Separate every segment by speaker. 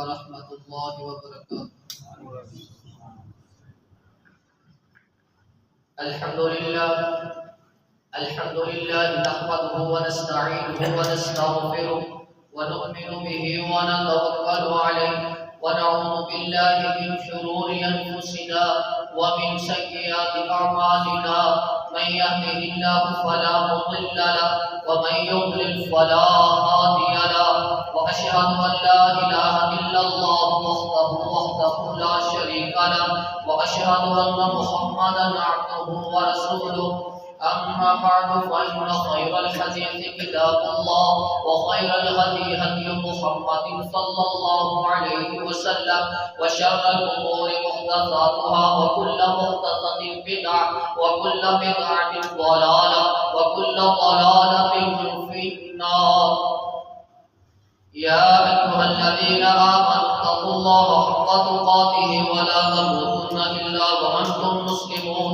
Speaker 1: ورحمة الله وبركاته. الحمد لله نحمده ونستعينه ونستغفره ونؤمن به ونتوكل عليه ونعوذ بالله من شرور أنفسنا ومن سيئات أعمالنا. من يهده الله فلا مضل له ومن يضلل فلا هادي له. وأشهد أن لا إله إلا الله وحده لا شريك له وأشهد أن محمدا عبده ورسوله. أما بعد فإن خير الحديث كتاب الله وخير الهدي هدي محمد صلى الله عليه وسلم وشر الأمور محدثاتها وكل محدثة بدعة وكل بدعة ضلالة وكل ضلالة في النار. يا أيها الذين آمنوا اتقوا الله حق تقاته ولا تموتن إلا وأنتم مسلمون.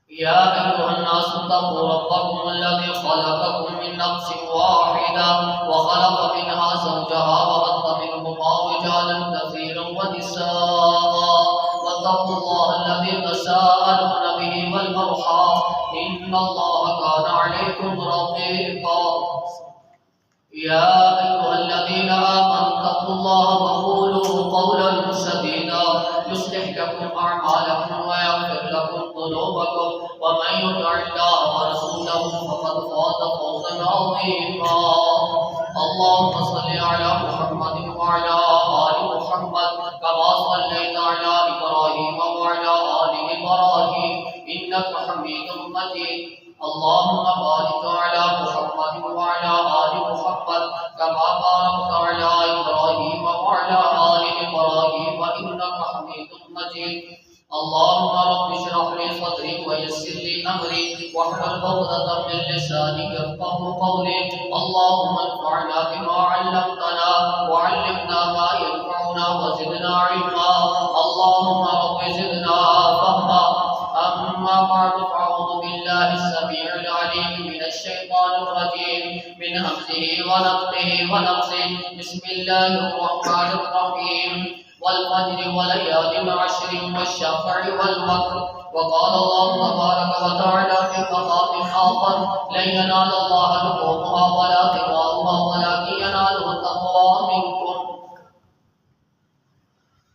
Speaker 1: يا أيها الناس اتقوا ربكم الذي خلقكم من نفس واحدة وخلق منها زوجها وبث منهما رجالا كثيرا ونساء واتقوا الله الذي تساءلون به والأرحام إن الله كان عليكم رقيبا. يا أيها الذين آمنوا اتقوا الله وقولوا قولا سديدا يصلح لكم أعمالكم ويغفر لكم ذنوبكم ومن يطع الله ورسوله فقد فاز فوزا عظيما. اللهم صل على محمد وعلى آل محمد كما صليت على إبراهيم وعلى آل إبراهيم إنك حميد مجيد. اللهم بارك على محمد وعلى آل محمد كما باركت على إبراهيم وعلى آل إبراهيم إنك حميد مجيد. اللهم رب اشرح لي صدري ويسر لي أمري واحلل عقدة من لساني يفقهوا قولي. اللهم انفعنا بما علمتنا وعلمنا ما ينفعنا وزدنا علما. اللهم رب زدنا فهما. أما بعد فأعوذ بالله السميع العليم من الشيطان الرجيم من همزه ونفخه ونفثه. بسم الله الرحمن الرحيم. والفجر وليال عشر والشفع والوتر. وقال الله تبارك وتعالى في مقام آخر لن ينال الله لحومها ولا دماؤها ولكن يناله التقوى منكم.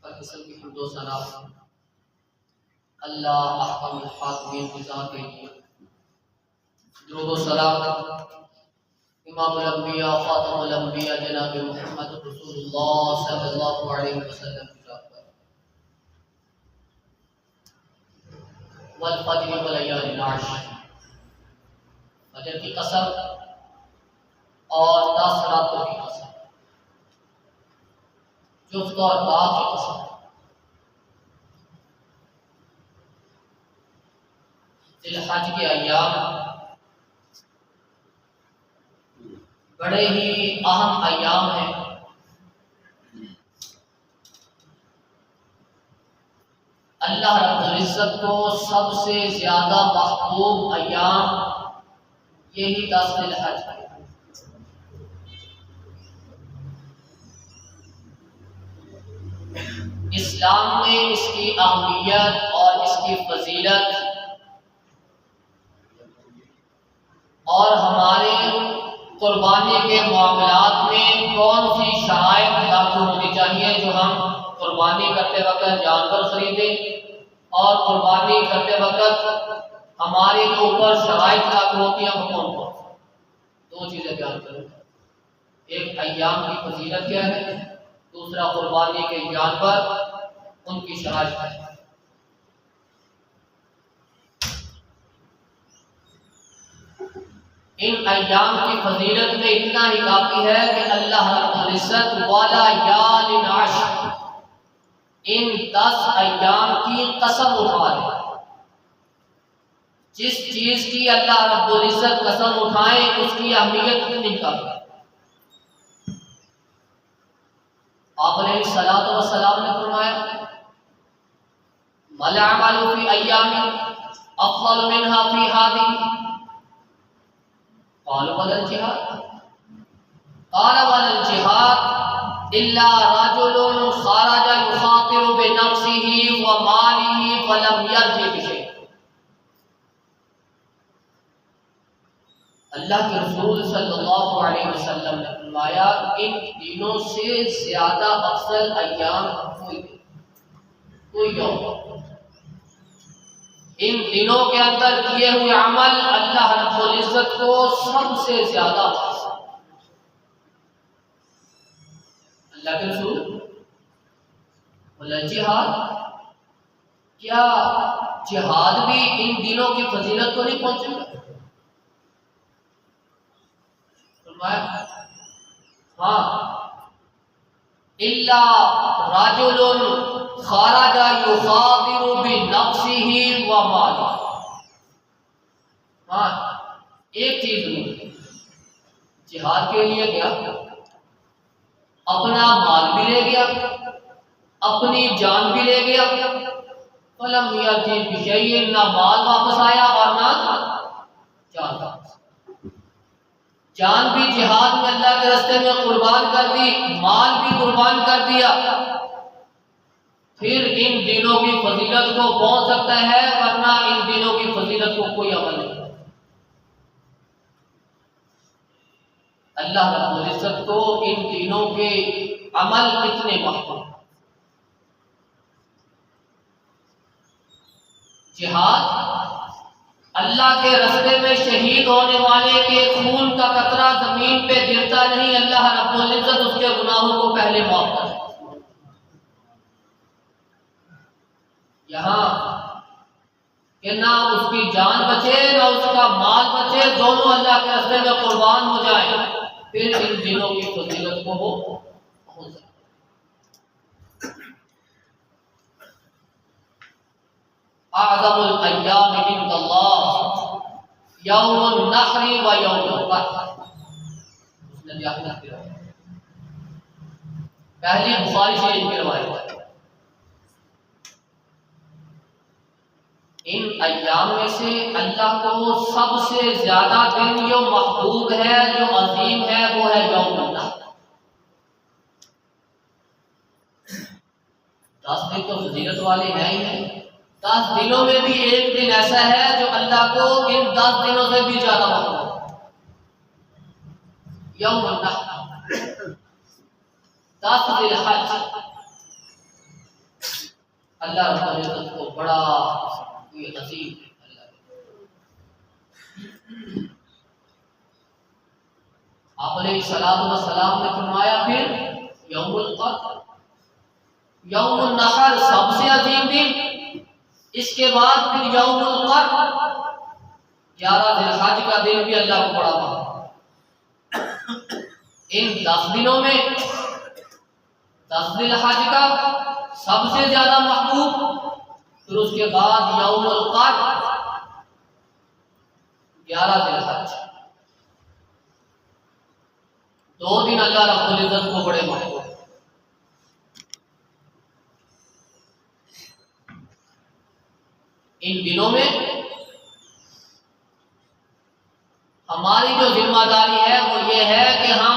Speaker 1: فالقسم کی حمد و ثنا اللہ احکم الحاکمین کی ذات کے لیے. درود و سلام امام الانبیاء خاتم الانبیاء جناب محمد رسول اللہ صلی اللہ علیہ وسلم کی ذات پر. والفجر ولیال العشر، فجر کی قسم اور 10 راتوں کی قسم، جفت اور باغ کی قسم. ذی الحج کے ایام بڑے ہی اہم ایام ہیں. اللہ رب العزت کو سب سے زیادہ محبوب ایام یہی 10 ذی الحج ہے. اسلام میں اس کی اہمیت اور اس کی فضیلت اور ہمارے قربانی کے معاملات میں کون سی شرائط لاگو ہونی چاہیے جو ہم قربانی کرتے وقت جانور خریدیں، اور قربانی کرتے وقت ہمارے اوپر شرائط لاگو ہوتی ہیں وہ کون کون؟ 2 چیزیں بیان کریں. ایک ایام کی فضیلت کیا ہے، دوسرا قربانی کے جانور ان کی شرائط ہے. ان ایام کی فضیلت میں اتنا ہی کافی ہے کہ اللہ رب العزت والا یال عشر ان 10 ایام کی قسم اٹھا لے. جس چیز کی اللہ رب العزت قسم اٹھائے اس کی اہمیت اتنی کافی. آپ علیہ الصلوۃ والسلام نے فرمایا مَلْ عَمَلُ فِي أَيَّامٍ أَفْضَلُ مِنْهَا فِي هَذِهِ قالوا ولا الجهاد قال ولا الجهاد الا رجل خرج يخاطر بنفسه وماله فلم يرجع بشيء. اللہ کے رسول صلی اللہ علیہ وسلم نے فرمایا ان دنوں سے زیادہ افضل ایام کوئی یوم، ان دنوں کے اندر کیے ہوئے عمل اللہ رب العزت کو سب سے زیادہ پسند. اللہ کے رسول بولا جہاد، کیا جہاد بھی ان دنوں کی فضیلت کو نہیں پہنچے گا؟ ہاں، الا رجل خرج يخاطر بنفسه وماله. ہاں، ایک چیز نہیں، جہاد کے لیے گیا، اپنا مال بھی لے گیا، اپنی جان بھی لے گیا، فلم یأتی بشیء، نہ مال واپس آیا اور نہ جان واپس. جان بھی جہاد میں اللہ کے راستے میں قربان کر دی، مال بھی قربان کر دیا، پھر ان دنوں کی فضیلت کو پہنچ سکتا ہے، ورنہ ان دنوں کی فضیلت کو کوئی عمل نہیں. اللہ رب العزت کو ان دنوں کے عمل اتنے محبوب. جہاد اللہ کے راستے میں شہید ہونے والے کے خون کا قطرہ زمین پہ گرتا نہیں، اللہ رب العزت اس کے گناہوں کو پہلے معاف کر دیتا. یہاں کہ نہ اس کی جان بچے نہ اس کا مال بچے، دونوں اللہ کے راستے میں قربان ہو جائیں، پھر ان دنوں کی فضیلت کو ہو سکتا. اعظم الایام عند اللہ یوم النحر و یوم القر. پہلی بخاری شریف کی روایت ہے. ان ایام میں سے اللہ کو سب سے زیادہ دن جو محبوب ہے، جو عظیم ہے، وہ ہے یوم النحر. 10 دن تو فضیلت والے ہیں ہی ہیں، 10 دنوں میں بھی ایک دن ایسا ہے جو اللہ کو ان 10 دنوں سے بھی زیادہ محبوب ہے، یوم النحر، 10 ذی الحج. اللہ رب العزت کو بڑا یہ عظیم ہے. آپ علیہ الصلوۃ والسلام نے فرمایا پھر یوم القر، یوم النحر سب سے عظیم دن، اس کے بعد پھر یوم القر 11 ذی الحج کا دن بھی اللہ کو بڑا مانا. ان 10 دنوں میں 10 ذی الحج کا سب سے زیادہ محبوب، پھر اس کے بعد یوم القر 11 ذی الحج، 2 دن اللہ رب العزت کو بڑے محبوب. ان دنوں میں ہماری جو ذمہ داری ہے وہ یہ ہے کہ ہم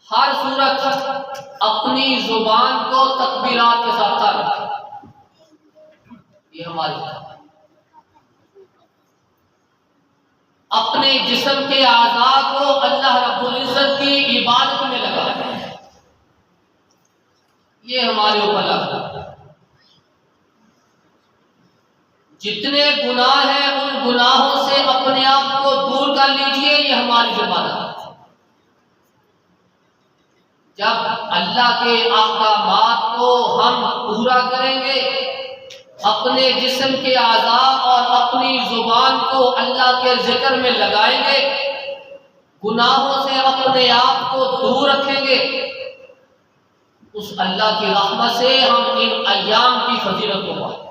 Speaker 1: ہر صورت اپنی زبان کو تکبیرات کے ساتھ رکھیں. یہ ہماری ذمہ داری. اپنے جسم کے اعضاء کو اللہ رب العزت کی عبادت میں لگائیں، یہ ہمارے اوپر لگتا ہے. جتنے گناہ ہیں ان گناہوں سے اپنے آپ کو دور کر لیجئے، یہ ہماری ذمہ داری ہے. جب اللہ کے احکامات کو ہم پورا کریں گے، اپنے جسم کے اعضاء اور اپنی زبان کو اللہ کے ذکر میں لگائیں گے، گناہوں سے اپنے آپ کو دور رکھیں گے، اس اللہ کی رحمت سے ہم ان ایام کی فضیلت کو پائیں.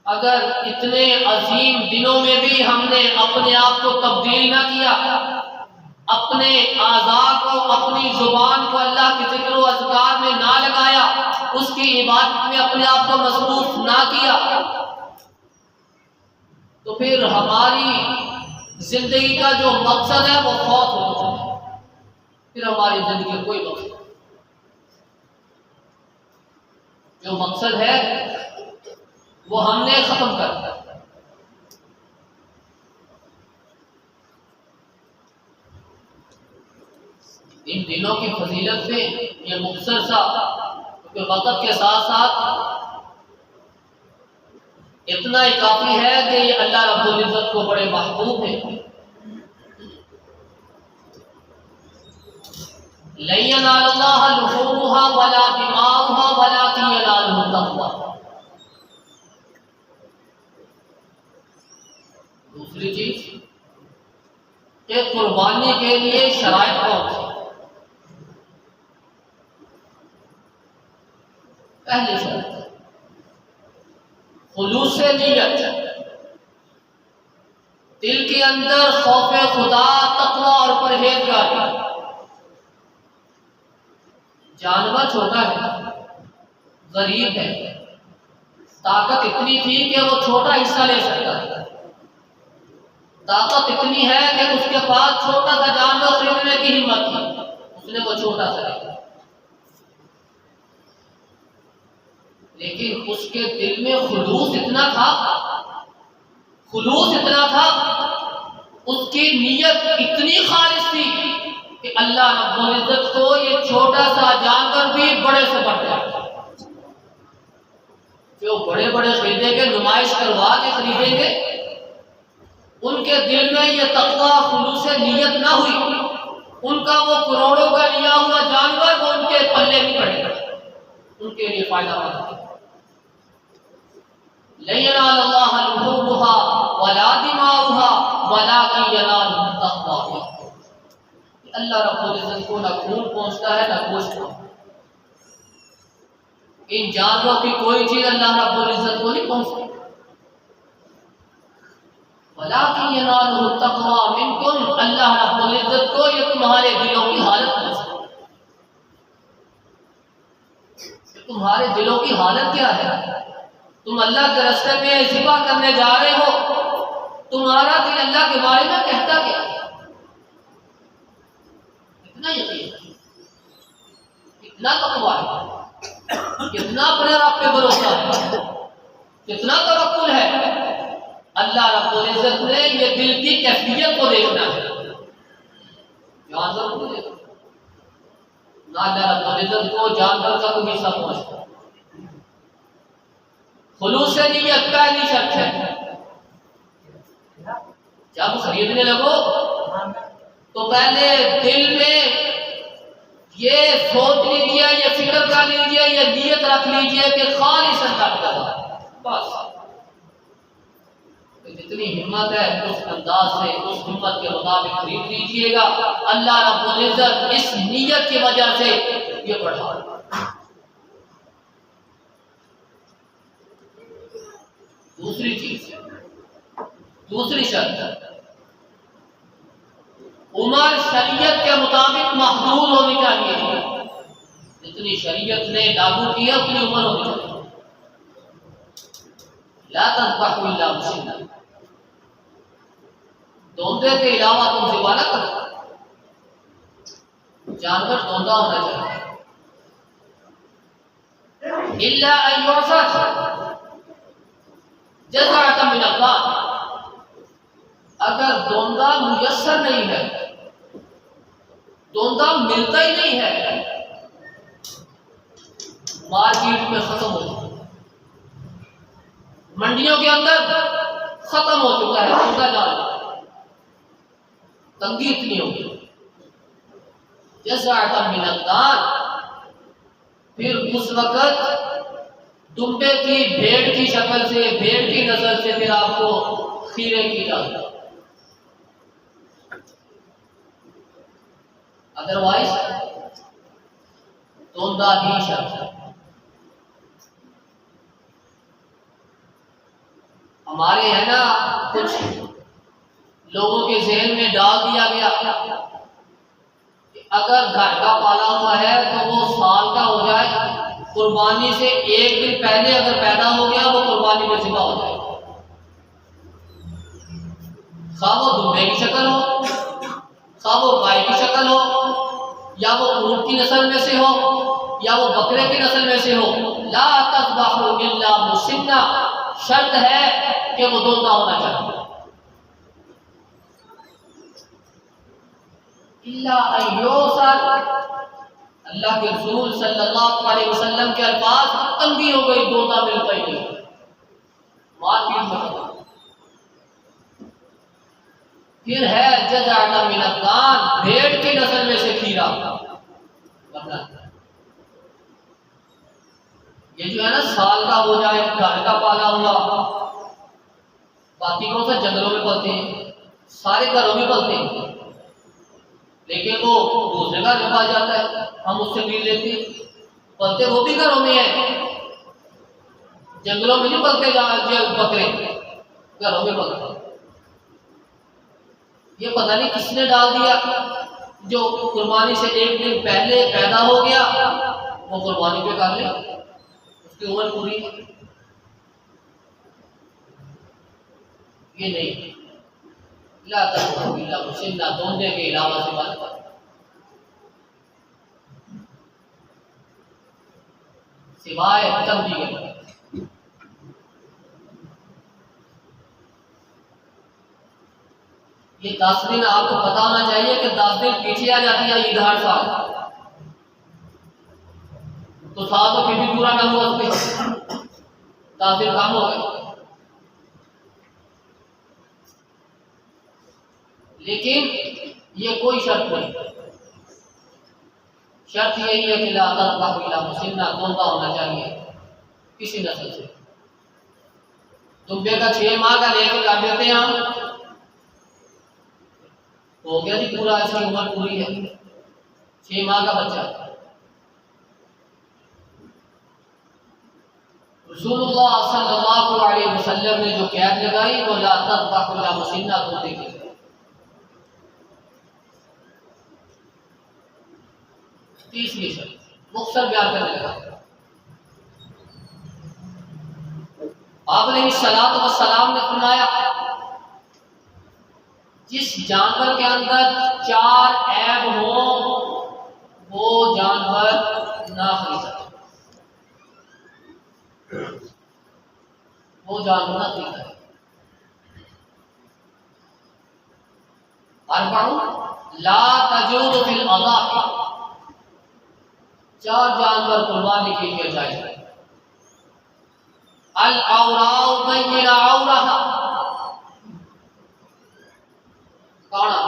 Speaker 1: اگر اتنے عظیم دنوں میں بھی ہم نے اپنے آپ کو تبدیل نہ کیا، اپنے اعضاء کو، اپنی زبان کو اللہ کے ذکر و اذکار میں نہ لگایا، اس کی عبادت میں اپنے آپ کو مصروف نہ کیا، تو پھر ہماری زندگی کا جو مقصد ہے وہ فوت ہو چکا ہے، پھر ہماری زندگی کا کوئی مقصد نہیں۔ جو مقصد ہے وہ ہم نے ختم کر دیا۔ ان دنوں کی فضیلت سے یہ مختصر سا، کیونکہ وقت کے ساتھ ساتھ اتنا ہی کافی ہے کہ یہ اللہ رب العزت کو بڑے محبوب ہیں۔ لَن يَنَالَ اللَّهَ لُحُومُهَا وَلَا دِمَاؤُهَا وَلَٰكِن يَنَالُهُ التَّقْوَىٰ۔ دوسری چیز کہ قربانی کے لیے شرائط کون سی؟ پہلی شرط خلوص نیت، دل کے اندر خوف خدا، تقوی اور پرہیزگاری۔ جانور چھوٹا ہے، غریب ہے، طاقت اتنی تھی کہ وہ چھوٹا حصہ لے سکتا ہے، طاقت اتنی ہے کہ اس کے پاس چھوٹا سا جانور خریدنے کی ہمت تھی، اس نے وہ چھوٹا سا لیا، لیکن اس کے دل میں خلوص اتنا تھا، اس کی نیت اتنی خالص تھی کہ اللہ رب العزت کو یہ چھوٹا سا جانور بھی بڑے سے بڑھ جائے۔ جو بڑے بڑے خریدیں گے، نمائش کروا کے خریدیں گے، ان کے دل میں یہ تقوی خلوص نیت نہ ہوئی، ان کا وہ کروڑوں کا لیا ہوا جانور وہ ان کے پلے نہیں پڑے گا، ان کے لیے فائدہ مند ہے۔ لَن يَنَالَ اللَّهَ لُحُومُهَا وَلَا دِمَاؤُهَا وَلَٰكِن يَنَالُهُ التَّقْوَىٰ۔ اللہ رب العزت کو نہ خون پہنچتا ہے نہ گوشت پہنچتا ہے۔ ان جانوروں کی کوئی چیز اللہ رب العزت کو نہیں پہنچتی۔ وَلَٰكِن يَنَالُهُ التَّقْوَىٰ مِنكُمْ، اللہ رب العزت کو یہ تمہارے دلوں کی حالت پہنچتی ہے۔ تمہارے دلوں کی حالت کیا ہے؟ تم اللہ کے راستے میں ذبح کرنے جا رہے ہو، تمہارا دل اللہ کے بارے میں کہتا کیا ہے؟ کتنا یقین ہے، کتنا تقویٰ ہے، کتنا اپنے رب پہ بھروسہ ہے، کتنا توکل ہے۔ اللہ رب العزت نے یہ دل کی کیفیت کو دیکھنا ہے، جانور کو دیکھنا نہ۔ اللہ رب العزت کو جانور کا کوئی حصہ پہنچتا۔ خلوص نیت پہلی شرط ہے۔ جب خریدنے لگو تو پہلے دل میں یہ سوچ لیجیے، یہ فکر کر لیجیے، یہ نیت رکھ لیجیے کہ خالص اللہ کا ہے، بس۔ جتنی ہمت ہے اس انداز سے، اس ہمت کے مطابق خرید لیجیے گا، اللہ رب العزت اس نیت کی وجہ سے یہ بڑھا۔ دوسری چیز، دوسری شرط، عمر شریعت کے مطابق محدود ہونی چاہیے۔ جتنی شریعت نے لاگو کیا اتنی عمر ہونی چاہیے۔ لا تذبحوا الا مسنا، دوندے کے علاوہ تم ذبح نہ کرو، جانور دوندا ہونا چاہیے۔ الا ان يعصر جزعۃ من اللہ، اگر دوندا میسر نہیں ہے، دوندا ملتا ہی نہیں ہے، مارکیٹ میں ختم ہو چکا ہے، منڈیوں کے اندر ختم ہو چکا ہے دوندا جانور، تنگی اتنی ہوگی۔ جزعۃ من اللہ، پھر اس وقت دمبے کی بھیڑ کی شکل سے، بھیڑ کی نسل سے پھر آپ کو خیرے کی جاتی، ادروائز دوندا ہی شرط ہے۔ ہمارے ہے نا کچھ لوگوں کے ذہن میں ڈال دیا گیا کہ اگر گھر کا پالا ہوا ہے تو وہ سال کا ہو جائے، قربانی سے ایک دن پہلے اگر پیدا ہو گیا وہ قربانی میں ذبح ہو جائے۔ خواہ وہ دمبے کی شکل ہو، خواہ وہ گائے کی شکل ہو، یا وہ اونٹ کی نسل میں سے ہو، یا وہ بکرے کی نسل میں سے ہو، لا تذبحوا الا مسنہ، شرط ہے کہ وہ دوندا ہونا چاہیے. الا ایوسر، اللہ کے رسول صلی اللہ علیہ وسلم کے الفاظ تنگی ہو گئی، دوندا ملتا ہی نہیں، مار پیٹ میں. پھر ہے جذع من الدان، بھیڑ کی نسل میں سے کھیرا. یہ جو ہے نا سال کا ہو جائے، گھر کا پالا ہوا، باقی کون سا جنگلوں میں پلتے ہیں، سارے گھروں میں پلتے ہیں، لیکن وہ دوسرے گھر میں پال جاتا ہے، ہم اس سے خرید لیتے ہیں. پلتے وہ بھی گھروں میں ہیں، جنگلوں میں نہیں پلتے بکرے، گھروں میں پلتے. یہ پتہ نہیں کس نے ڈال دیا، جو قربانی سے ایک دن پہلے پیدا ہو گیا وہ قربانی پہ کر لے، اس کی عمر پوری ہے. یہ نہیں، لا تذبحوا الا مسنہ، دوندے کے علاوہ سے بات کر، سوائے تنگی کے. یہ 10 دن آپ کو پتا ہونا چاہیے کہ 10 دن پیچھے آ جاتی ہے عید ہر سال، تو سال تو پھر بھی پورا نہ ہوا، اس پہ 10 دن کم ہو گئے. لیکن یہ کوئی شرط نہیں، شرط یہی ہے کہ لا تذبحوا الا مسنہ، دوندا ہونا چاہیے کسی نسل سے. دمبے کا 6 ماہ کا لے کے کر دیتے ہیں ہم، ہو گیا جی پورا، اس کی عمر پوری ہے، 6 ماہ کا بچہ. رسول اللہ صلی اللہ علیہ وسلم نے جو قید لگائی وہ لا تذبحوا الا مسنہ، دودے کی. تیسری شرط مختصر بیان کرنے لگا. آپ علیہ الصلوۃ والسلام نے فرمایا جس جانور کے اندر 4 عیب ہوں وہ جانور نہ خریدا، وہ جانور نہ خریدا. اربع لا تجوز فی الاضاحی، 4 جانور قربانی کے لیے جائز ہے. العوراء بین عورها، کاڑا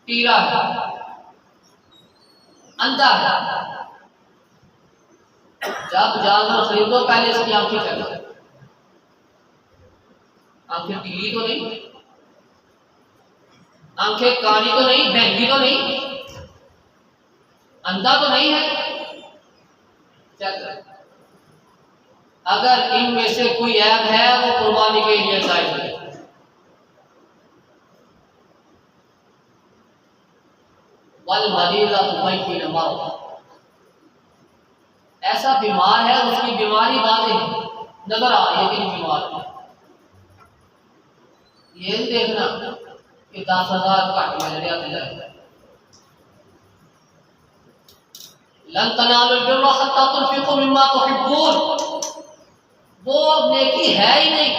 Speaker 1: ٹیرا ہے، اندھا ہے. جب جانور خریدو پہلے اس کی آنکھیں چیک کرو، آنکھیں پیلی تو نہیں، آنکھیں کالی تو نہیں، بہنگی تو نہیں، اندھا تو نہیں ہے، چیک کرو. اگر ان میں سے کوئی عیب ہے وہ قربانی کے لیے جائز ہے. والمریض بین مرض، ایسا بیمار ہے اس کی بیماری واضح نظر آ رہی ہے کہ بیمار ہے. یہ نہیں دیکھنا کہ 10,000 گھٹ مل رہا ہے. لن تنالوا البر حتى تنفقوا مما تحبون، وہ نیکی ہے ہی نہیں،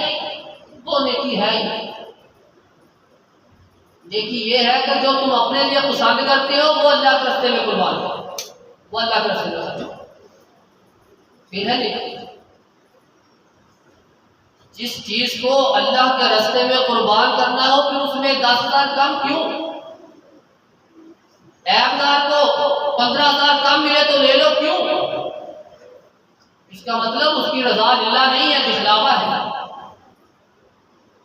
Speaker 1: وہ نیکی ہے ہی نہیں. نیکی یہ ہے کہ جو تم اپنے لیے پسند کرتے ہو وہ اللہ کے راستے میں قربان کرو، وہ اللہ کے راستے میں خرچ کرو، پھر ہے نیکی. جس چیز کو اللہ کے راستے میں قربان کرنا ہو پھر اس میں 10,000 کم کیوں؟ ایک دار کو 15,000 کم ملے تو لے لو، کیوں؟ اس کا مطلب اس کی رضا للہ نہیں ہے، دکھلاوا ہے.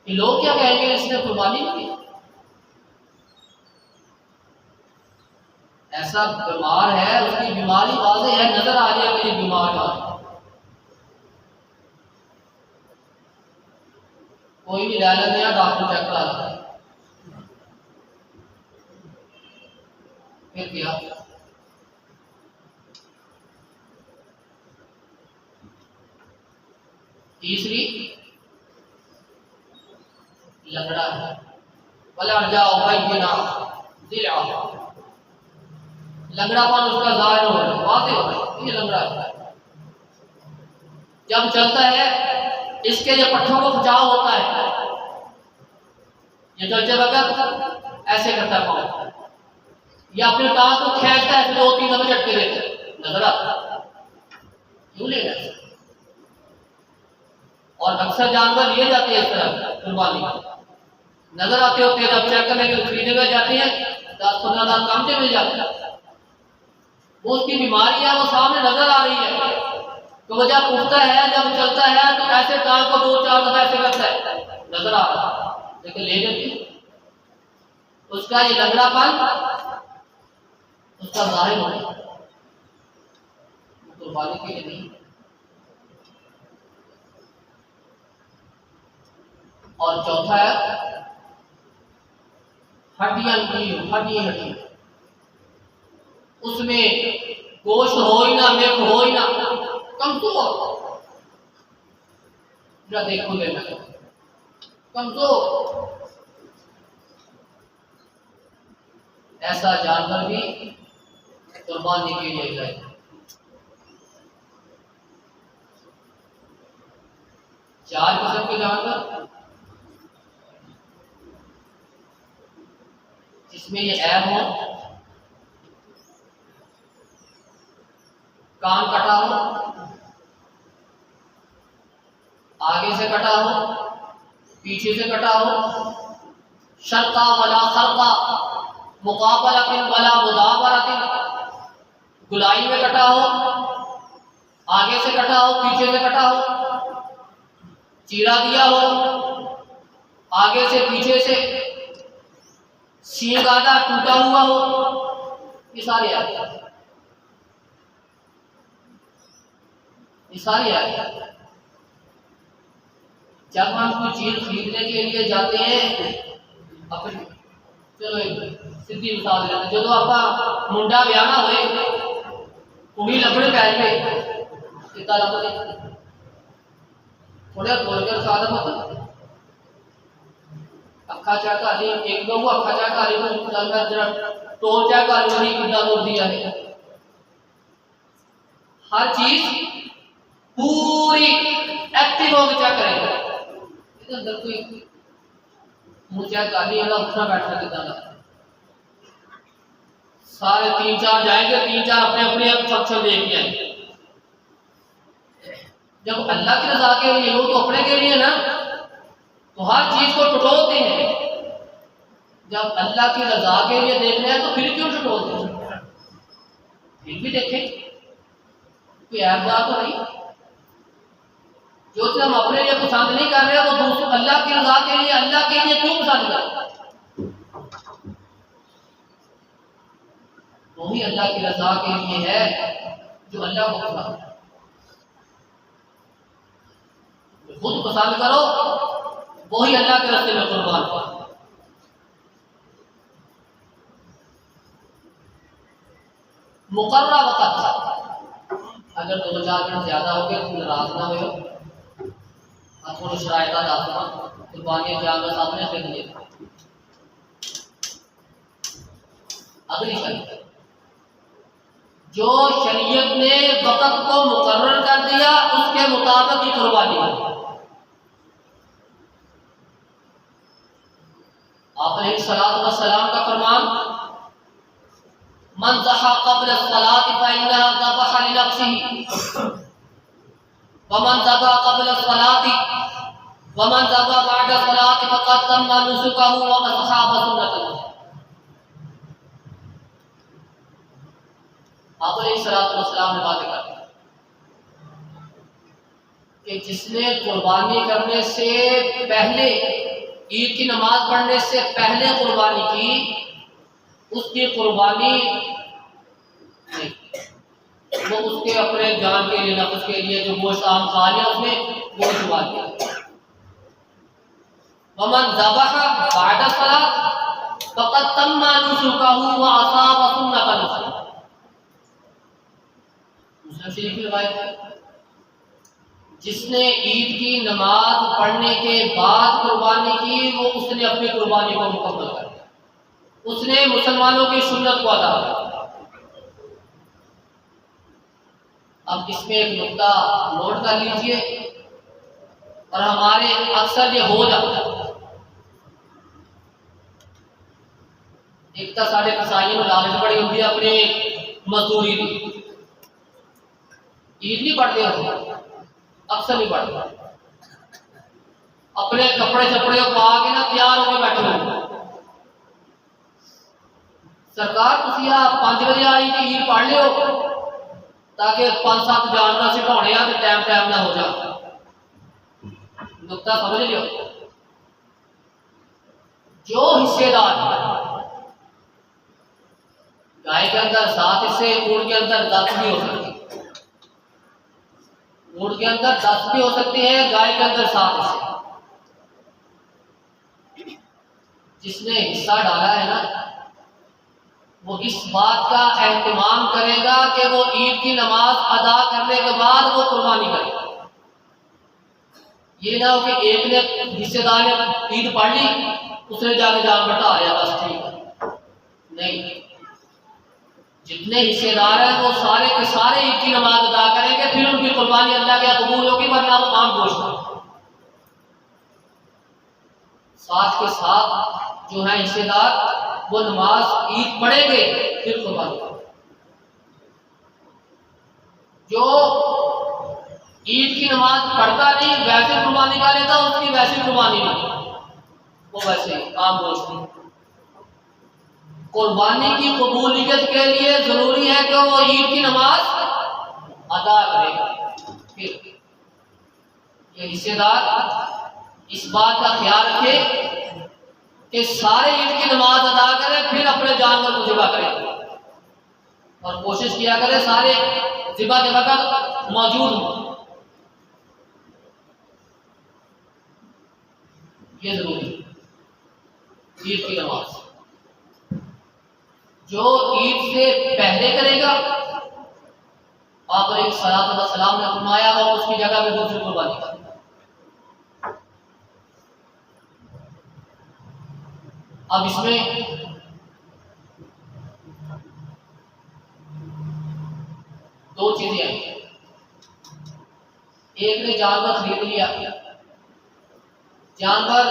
Speaker 1: کہ لوگ کیا کہیں گے اس نے قربانی نہیں کی. ایسا بیمار ہے، اس کی بیماری واضح ہے، نظر آ رہی ہے کہ یہ بیمار ہے. کوئی بھی لے لیتے ہیں، ڈاکٹر چیک کرا لیتا ہے. پھر کیا؟ تیسری ضلع لنگڑا پن اس کا ظاہر ہو رہا ہے، واضح ہو رہا ہے یہ لنگڑا ہے۔ جب چلتا ہے اس کے جو پٹھوں کو کھچاؤ ہوتا ہے، یہ چلتے وقت ایسے کرتا ہے پاؤں، یا اپنے ٹانگ کو کھینچتا ہے، پھر 2-3 دفعہ جھٹکے دیتا ہے، نظر آتا ہے کیوں لے گا؟ اور اکثر جانور لیے جاتے ہیں اس طرح قربانی نظر آتے ہوتے ہیں، جب چیک کرنے کے خریدنے میں جاتے ہیں 10-15 ہزار کم سے مل جاتے ہیں، وہ اس کی بیماری ہے وہ سامنے نظر آ رہی ہے، تو وہ جب اٹھتا ہے جب چلتا ہے تو ایسے ٹانگ کو 2-4 دفعہ ایسے کرتا ہے، نظر آ رہا ہے، لیکن لے لیتے اس کا یہ لنگڑا پن اس کا ظاہر ہونا قربانی کے لیے نہیں۔ اور چوتھا ہے ہڈیاں اس میں گوشت ہو ہی نہ، میک ہو ہی نہ، کمزور دیکھو لینا کمزور، ایسا جانور بھی قربانی کے لیے جائے۔ 4 قسم کے جانور جس میں یہ عیب ہو، کان کٹا ہو، آگے سے کٹا ہو، پیچھے سے کٹا ہو، شرقہ ولا خرقہ، مقابلۃ ولا مدابرۃ، گلائی میں کٹا ہو، آگے سے کٹا ہو، پیچھے سے کٹا ہو، چیرا دیا ہو، آگے سے پیچھے سے، سینگ آدھا ٹوٹا ہوا ہو، یہ سارے آتے ہیں، یہ سارے آتے ہیں۔ جب ہم کوئی چیز خریدنے کے لیے جاتے ہیں، اپنے چلو سیدھی مثال دیتے ہیں، جدو آپ منڈا بیانا ہوئے کڑی لبڑے پہ کے کتا لبڑے تھوڑے بول کر سادہ مت اکھا چاہ کر ایک دو کو اکھا چاہ کر ٹول چاہ کر وہی کتا توڑ دیا ہے۔ ہر چیز پوری ایکٹیو ہو کے چیک کرے گا، اندر کوئی منہ چیک کر لیا اٹھنا بیٹھنا کتا ہے، سارے 3-4 جائیں گے، 3-4 اپنے اپنے فنکشن دیکھ کے آئیں گے۔ جب اللہ کی رضا کے لیے ہو تو اپنے کے لیے نا، تو ہر چیز کو ٹٹولتے ہیں، جب اللہ کی رضا کے لیے دیکھنا ہے تو پھر کیوں ٹٹولتے ہیں؟ پھر بھی دیکھیں کوئی عیب دار تو نہیں، جو چیز ہم اپنے لیے پسند نہیں کر رہے وہ دوسرے اللہ کی رضا کے لیے، اللہ کے لیے کیوں پسند کر رہے؟ وہی اللہ کی رضا کے لیے ہے جو اللہ کو پسند ہے۔ خود پسند کرو وہی اللہ کے راستے میں قربان کرو۔ مقررہ وقت، اگر 2-4 منٹ زیادہ ہو گئے تو ناراض نہ ہو، تھوڑی شرائط قربانی جانور سامنے سے لیے۔ اگلی شریعت جو شریعت نے وقت کو مقرر کر دیا اس کے مطابق ہی قربانی ہے۔ آپ علیہ الصلوۃ والسلام کا فرمان، من ضحى قبل الصلاة فإنها ذبح لنفسه ومن ذبح قبل الصلاة ومن ذبح بعد الصلاة فقد تم نسكه وأصحاب سنته۔ آپ علیہ الصلوۃ والسلام نے بات کر کہ جس نے قربانی کرنے سے پہلے، عید کی نماز پڑھنے سے پہلے قربانی کی، اس کی قربانی نہیں، وہ اس کے اپنے جان کے لیے، نفس کے لیے جو گوشت عام کھا لیا اس نے وہ چھپا دیا۔ ومن ذبح بعد الصلاة فقد تم نسكه وأصاب سنة النسك۔ مسلم شریف کی روایت ہے، جس نے عید کی نماز پڑھنے کے بعد قربانی کی وہ اس نے اپنی قربانی کو مکمل کر دیا، اس نے مسلمانوں کی سنت کو ادا کیا۔ اب اس میں ایک نقطہ نوٹ کر لیجئے، اور ہمارے اکثر یہ ہو جاتا ہے، ایک تو ساڑھے کسائیوں میں لالچ بڑی ہوتی ہے اپنے مزدوری کی، عید نہیں پڑھتے ہوتے، اکثر نہیں پڑھتے، اپنے کپڑے چپڑے پا کے نا تیار ہو کے بیٹھے ہوتے، سرکار تسی 5 بجے آئی کہ عید پڑھ لیو تاکہ 5-7 جانور سٹھانے آ تو ٹائم نہ ہو جائے۔ نقطہ سمجھ لیو، جو حصے دار گائے کے اندر 7 حصے، اونٹ کے اندر 10 بھی ہو سکتے ہیں، اونٹ کے اندر 10 بھی ہو سکتے ہیں، گائے کے اندر 7 حصے۔ جس نے حصہ ڈالا ہے نا وہ اس بات کا اہتمام کرے گا کہ وہ عید کی نماز ادا کرنے کے بعد وہ قربانی کرے گا۔ یہ نہ ہو کہ ایک نے حصے دار نے عید پڑھ لی، اس نے جا کے جان بٹا آیا بس ٹھیک ہے، نہیں، جتنے حصے دار ہیں وہ سارے کے سارے عید کی نماز ادا کریں گے، پھر ان کی قربانی اللہ کے قبول ہوگی، ورنہ وہ عام گوشت۔ ساتھ کے ساتھ جو ہے حصے دار وہ نماز عید پڑھیں گے پھر قربانی۔ جو عید کی نماز پڑھتا نہیں ویسے قربانی کا لیتا، اس کی ویسی قربانی نہیں، وہ ویسے عام گوشت نہیں۔ قربانی کی قبولیت کے لیے ضروری ہے کہ وہ عید کی نماز ادا کرے گا۔ پھر یہ حصے دار اس بات کا خیال رکھے کہ سارے عید کی نماز ادا کریں، پھر اپنے جانور کو ذبح کریں، اور کوشش کیا کریں سارے ذبح کے وقت موجود ہوں، یہ ضروری ہے۔ عید کی نماز جو عید سے پہلے کرے گا، آپ علیہ الصلوۃ والسلام نے فرمایا وہ اس کی جگہ پہ دوسری قربانی کرے گا۔ اب اس میں دو چیزیں ہیں، ایک نے جانور خرید لیا، جانور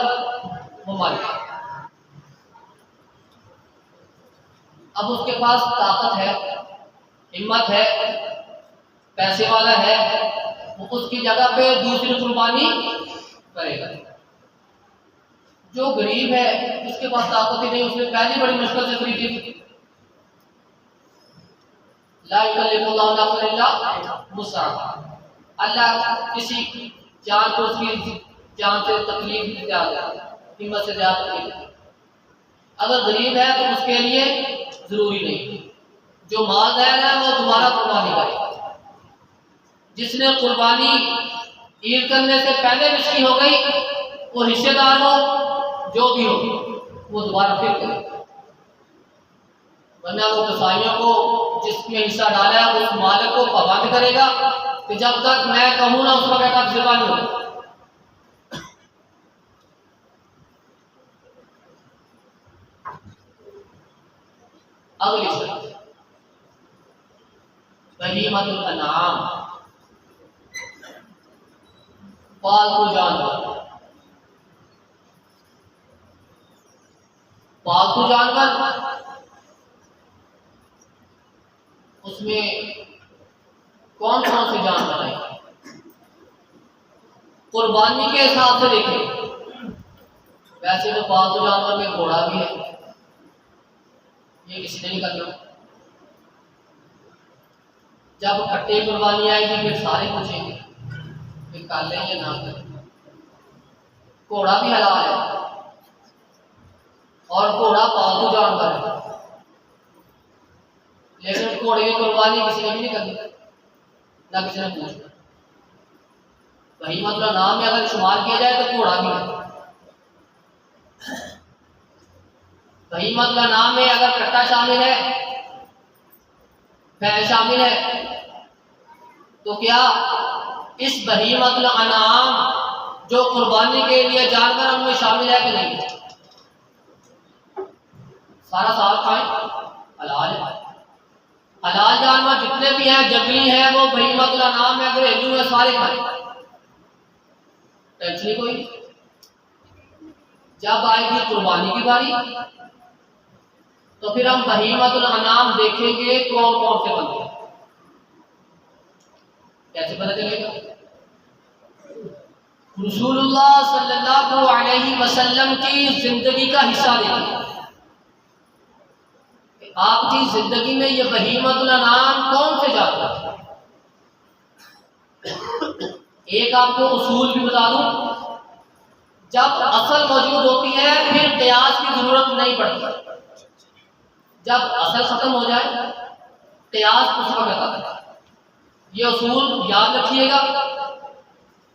Speaker 1: وہ مر گیا، اب اس کے پاس طاقت ہے، ہمت ہے، پیسے والا ہے، وہ اس کی جگہ پہ دوسری قربانی کرے گا۔ جو غریب ہے اس کے پاس طاقت ہی نہیں، اس نے پہلی بڑی مشکل سے خریدی تھی، لا یکلف اللہ نفسا الا وسعہا، اللہ کسی جان کو اس کی جان سے تکلیف نہیں دیتا، ہمت سے زیادہ تکلیف نہیں۔ اگر غریب ہے تو اس کے لیے ضروری نہیں، جو مالدار ہے وہ دوبارہ قربانی کرے، جس نے قربانی عید کرنے سے پہلے مشکی ہو گئی، وہ حصے دار ہو جو بھی ہو وہ دوبارہ پھر کرے، ورنہ وہ قصائیوں کو جس میں حصہ ڈالا ہے اس مالک کو پابند کرے گا کہ جب تک میں کہوں نہ اس وقت تک ذبح نہیں ہوگا۔ اگلی شرط بہیمۃ الانعام، پالتو جانور، پالتو جانور اس میں کون کون سے جانور ہیں؟ قربانی کے حساب سے دیکھیں، ویسے تو پالتو جانور میں گھوڑا بھی ہے، یہ کسی نے نہیں کرنا، جب کٹے قربانی آئے گی پھر سارے پوچھیں گے کہ کر لیں یا نہ کریں۔ گھوڑا بھی حلال ہے اور گھوڑا پالتو جانور ہے، لیکن گھوڑے کی قربانی کسی نے بھی نہیں کرنی، نہ کسی نے پوچھنا۔ وہی مطلب نام میں اگر شمار کیا جائے تو گھوڑا بھی ہے، وہی مطلب نام میں اگر کٹا شامل ہے، بھینس شامل ہے، تو کیا اس بہیمۃ الانعام جو قربانی کے لیے جانور ان میں شامل ہے کہ نہیں؟ سارا سال کھائیں، حلال ہے۔ حلال جانور جتنے بھی ہیں، جنگلی ہیں، وہ بہیمۃ الانعام ہے، گھریلو ہے، سارے کھائیں، ٹینشن کوئی نہیں۔ جب آئے گی قربانی کی باری تو پھر ہم بہیمۃ الانعام دیکھیں گے کون کون سے بندے ہیں، کیسے پتہ چلے گا؟ رسول اللہ صلی اللہ علیہ وسلم کی زندگی کا حصہ دیکھیں، آپ کی زندگی میں یہ بہیمۃ الانعام کون سے جانور تھے۔ ایک آپ کو اصول بھی بتا دوں، جب اصل موجود ہوتی ہے پھر قیاس کی ضرورت نہیں پڑتی، جب اصل ختم ہو جائے قیاس اس وقت آتا ہے۔ یہ اصول یاد رکھیے گا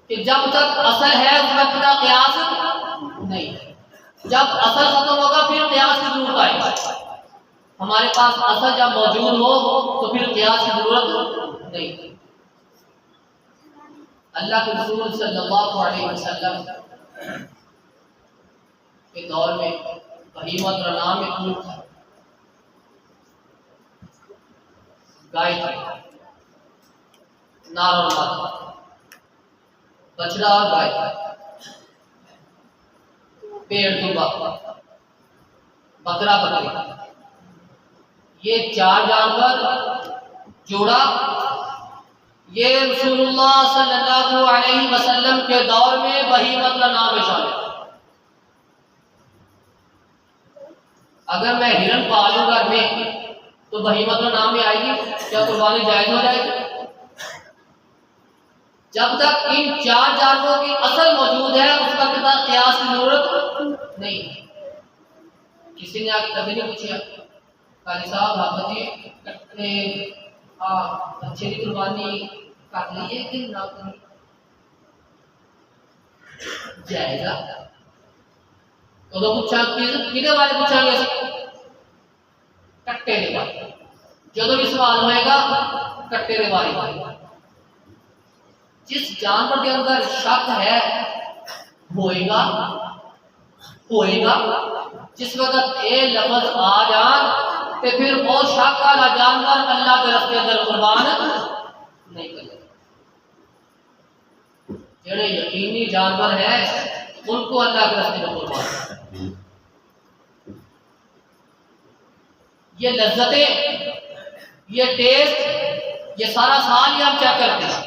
Speaker 1: کہ جب تک اصل ہے اس وقت کا قیاس نہیں، جب اصل ختم ہوگا پھر قیاس کی ضرورت آئے گی۔ ہمارے پاس اصل جب موجود ہو تو پھر قیاس کی ضرورت نہیں۔ اللہ کے رسول صلی اللہ علیہ وسلم کے دور میں بہیمۃ الانعام میں اونٹ تھا، گائے تھی، نار اور مادہ، بچڑا اور گائے، پیڑ دبا، بکرا بکری، یہ چار جانور جوڑا یہ رسول اللہ صلی اللہ علیہ وسلم کے دور میں بہیمۃ الانعام میں شامل ہے۔ اگر میں ہرن پالوں گھر میں تو بہیمۃ الانعام میں آئے گی، کیا قربانی جائز ہو جائے گی؟ جب تک ان چار جانوروں کی اصل موجود ہے اس وقت تک قیاس کی ضرورت نہیں۔ کسی نے آگے کبھی نہیں پوچھا قاضی صاحب آپ بتائیے بچے کی قربانی کر لیے کہ نہ کریں، جائے گا؟ تو پوچھا کہنے والے پوچھا گے کٹے کے بارے، جدو بھی سوال ہوئے گا کٹے کے بارے۔ جس جانور کے اندر شک ہے ہوئے گا، جس وقت اے لفظ آ جان تو پھر وہ شک والا جانور اللہ کے راستے اندر قربان نہیں کرے۔ جڑے یقینی جانور ہیں ان کو اللہ کے راستے میں قربان کرے۔ یہ لذتیں، یہ ٹیسٹ، یہ سارا سال یہ ہم چیک کرتے ہیں۔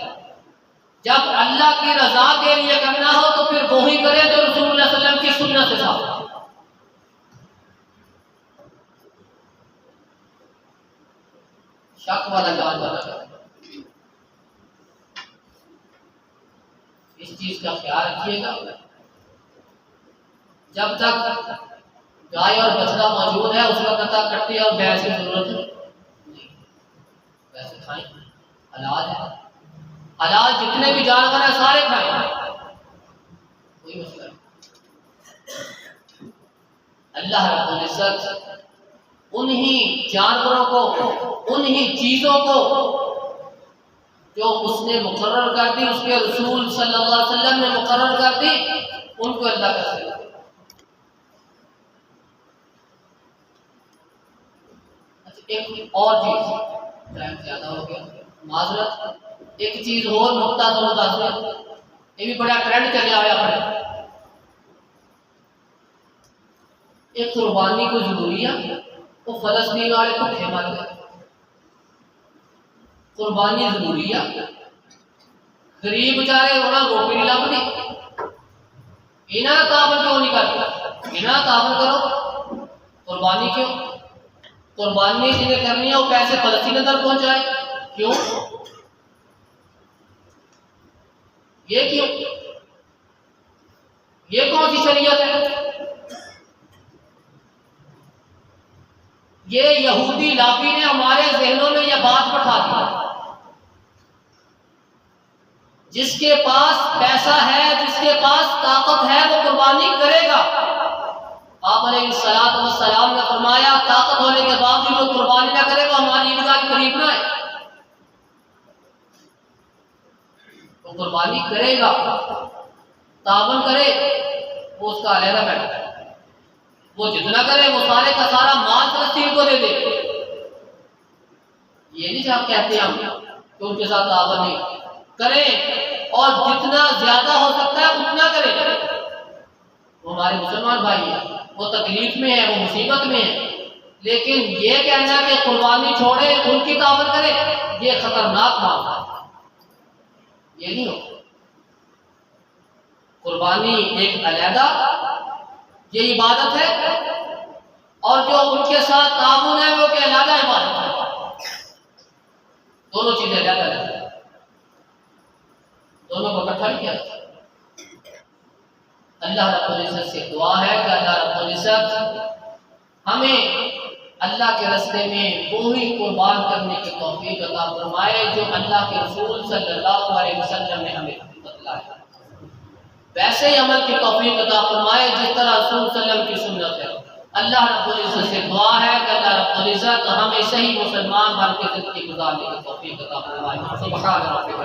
Speaker 1: جب اللہ کی رضا کے لیے کرنا ہو تو پھر وہی کرے جو رسول اللہ صلی اللہ علیہ وسلم کی سنت سے ثابت ہے۔ شک والا جانور، اس چیز کا خیال رکھیے گا، جب تک گائے اور بچڑا موجود ہے اس وقت تک کٹے اور بھینس کی ضرورت نہیں۔ ویسے کھائیں، حلال ہے، حلال جتنے بھی جانور ہیں سارے کھائیں، کوئی مسئلہ نہیں۔ اللہ رب العزت انہی جانوروں کو، انہی چیزوں کو جو اس نے مقرر کر دی، اس کے رسول صلی اللہ علیہ وسلم نے مقرر کر دی، ان کو اللہ کا سزا۔ ایک اور چیز، ٹائم زیادہ ہو گیا معذرت، ایک چیز اور نقطہ تو بتا دیں، یہ بھی بڑا ٹرینڈ چلے آیا ہے۔ ایک قربانی کو ضروری ہے، وہ فلسطین والے بھوکے مر گئے، قربانی ضروری ہے، غریب بیچارے انہاں روٹی نہیں لبھدی، انہاں تعاون کیوں نہیں کرتے؟ انہاں تعاون کرو، قربانی کیوں؟ قربانی جنہیں کرنی ہے وہ پیسے فلسطین تک پہنچائے، کیوں؟ یہ کیوں؟ یہ کون سی شریعت ہے؟ یہ یہودی لابی نے ہمارے ذہنوں میں یہ بات بٹھا دی، جس کے پاس پیسہ ہے، جس کے پاس طاقت ہے وہ قربانی کرے گا۔ آپ علیہ الصلوۃ والسلام نے فرمایا طاقت ہونے کے باوجود وہ قربانی نہ کرے وہ ہماری عیدگاہ کے قریب نہ ہے۔ وہ قربانی کرے گا، تعاون کرے، وہ اس کا علیحدہ بیٹھا ہے۔ وہ جتنا کرے وہ سارے کا سارا مال فلسطین کو دے دے. یہ نہیں آپ کہتے ہم کہ ان کے ساتھ تعاون نہیں کریں، اور جتنا زیادہ ہو سکتا ہے اتنا کریں. وہ ہمارے مسلمان بھائی ہیں، وہ تکلیف میں ہیں، وہ مصیبت میں ہیں، لیکن یہ کہنا کہ قربانی چھوڑے ان کی تعاون کرے، یہ خطرناک معاملہ ہے. یہ نہیں ہو. قربانی ایک علیحدہ یہ عبادت ہے، اور جو ان کے ساتھ تعاون ہے وہ کہ علیحدہ عبادت ہے. دونوں چیزیں علیحدہ ہیں، دونوں کو اکٹھا نہیں کیا. اللہ رب العزت سے دعا ہے کہ اللہ رب العزت ہمیں اللہ کے راستے میں وہی قربان کرنے کی توفیق عطا فرمائے جو اللہ کے رسول صلی اللہ علیہ وسلم نے ہمیں بتلایا. ویسے ہی عمل کی توفیق عطا فرمائے جس طرح رسول صلی اللہ علیہ وسلم کی سنت ہے. اللہ رب العزت سے دعا ہے کہ اللہ رب العزت ہمیں صحیح مسلمان بن کے زندگی گزارنے کی توفیق عطا فرمائے. سبحان ربک.